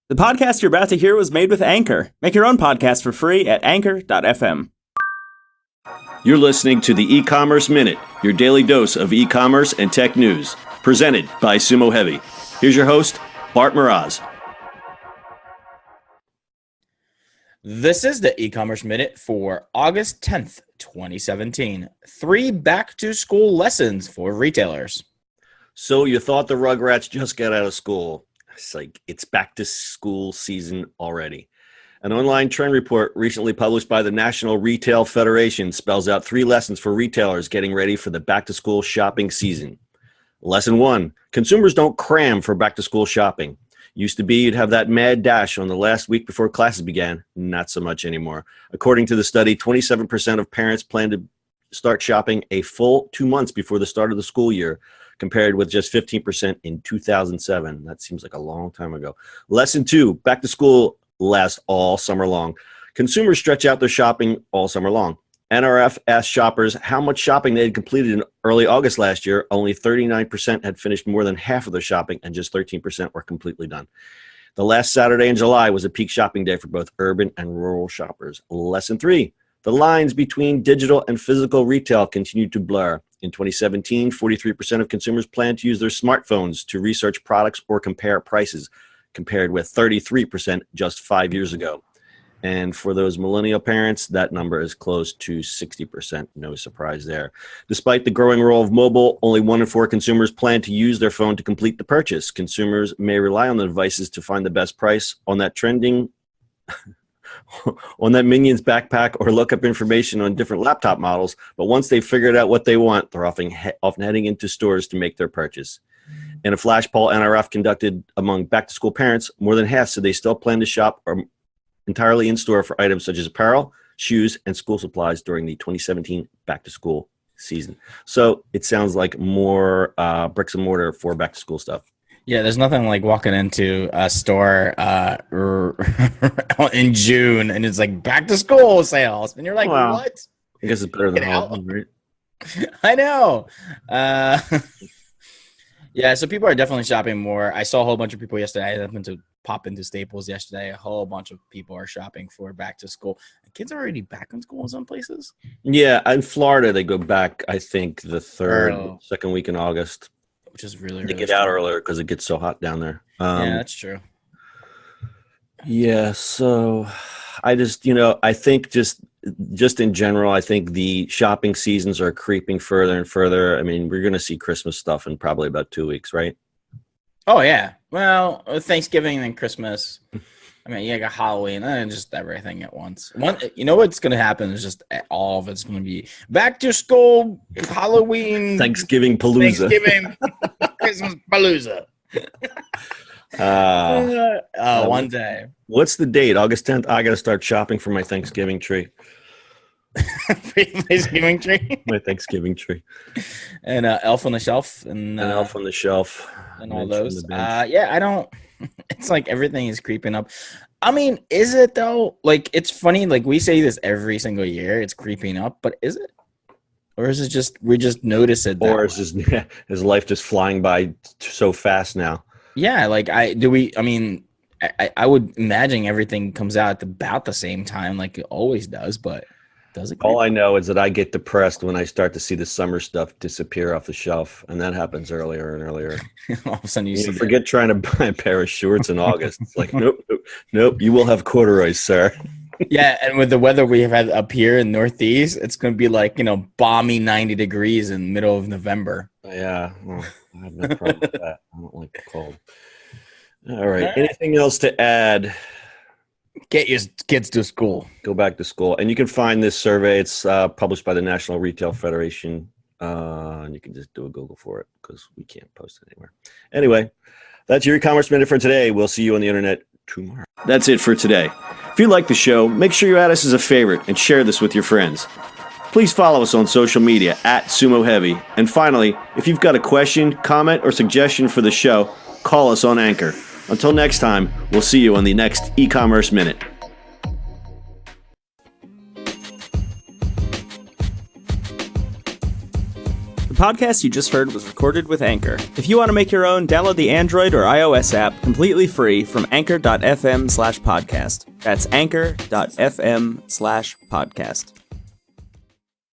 The podcast you're about to hear was made with Anchor. Make your own podcast for free at anchor.fm. You're listening to the ECommerce Minute, your daily dose of e-commerce and tech news, presented by Sumo Heavy. Here's your host, Bart Mraz. This is the ECommerce Minute for August 10th, 2017. 3 back-to-school lessons for retailers. So you thought the Rugrats just got out of school. It's like it's back to school season already. An online trend report recently published by the National Retail Federation spells out 3 lessons for retailers getting ready for the back-to-school shopping season. Lesson 1, consumers don't cram for back-to-school shopping. Used to be you'd have that mad dash on the last week before classes began. Not so much anymore. According to the study, 27% of parents plan to start shopping a full 2 months before the start of the school year, compared with just 15% in 2007. That seems like a long time ago. Lesson 2, back to school lasts all summer long. Consumers stretch out their shopping all summer long. NRF asked shoppers how much shopping they had completed in early August last year. Only 39% had finished more than half of their shopping, and just 13% were completely done. The last Saturday in July was a peak shopping day for both urban and rural shoppers. Lesson 3, the lines between digital and physical retail continue to blur. In 2017, 43% of consumers plan to use their smartphones to research products or compare prices, compared with 33% just 5 years ago. And for those millennial parents, that number is close to 60%. No surprise there. Despite the growing role of mobile, only 1 in 4 consumers plan to use their phone to complete the purchase. Consumers may rely on the devices to find the best price on that trending on that Minions backpack or look up information on different laptop models. But once they've figured out what they want, they're often heading into stores to make their purchase. In a flash poll NRF conducted among back-to-school parents, more than half said they still plan to shop entirely in store for items such as apparel, shoes, and school supplies during the 2017 back-to-school season. So it sounds like more bricks and mortar for back-to-school stuff. Yeah, there's nothing like walking into a store in June and it's like back to school sales. And you're like, Wow. What? I guess it's better than Get out. Halloween, right? I know. Yeah, so people are definitely shopping more. I saw a whole bunch of people yesterday. I happened to pop into Staples yesterday. A whole bunch of people are shopping for back to school. Kids are already back in school in some places. Yeah, in Florida, they go back, I think, the second week in August. Which is really, They really get out earlier because it gets so hot down there. Yeah, that's true. Yeah, so I just, I think just in general, I think the shopping seasons are creeping further and further. I mean, we're going to see Christmas stuff in probably about 2 weeks, right? Oh, yeah. Well, Thanksgiving and Christmas. I mean, you got Halloween and just everything at once. You know what's going to happen is just all of it's going to be back to school, Halloween, Thanksgiving Palooza. Christmas Palooza. One day. What's the date? August 10th. I got to start shopping for my Thanksgiving tree. Thanksgiving tree. My Thanksgiving tree. And Elf on the Shelf. And Elf on the Shelf. And all those. Yeah, I don't. It's like everything is creeping up. I mean, is it though? Like, it's funny. Like, we say this every single year. It's creeping up, but is it? Or is it just we just notice it? Or is his life just flying by so fast now? Yeah, like I would imagine everything comes out at about the same time, like it always does. But does it? All I know is that I get depressed when I start to see the summer stuff disappear off the shelf, and that happens earlier and earlier. All of a sudden, you forget trying to buy a pair of shorts in August. It's like, nope. You will have corduroys, sir. Yeah, and with the weather we have had up here in Northeast, it's going to be like, balmy 90 degrees in the middle of November. Yeah, well, I have no problem with that. I don't like the cold. All right. Anything else to add? Get your kids to school. Go back to school. And you can find this survey. It's published by the National Retail Federation. And you can just do a Google for it because we can't post it anywhere. Anyway, that's your e-commerce minute for today. We'll see you on the internet tomorrow. That's it for today. If you like the show, make sure you add us as a favorite and share this with your friends. Please follow us on social media @SumoHeavy. And finally, if you've got a question, comment, or suggestion for the show, call us on Anchor. Until next time, we'll see you on the next e-commerce minute. podcast you just heard was recorded with Anchor. If you want to make your own, download the Android or iOS app completely free from anchor.fm/podcast. That's anchor.fm/podcast.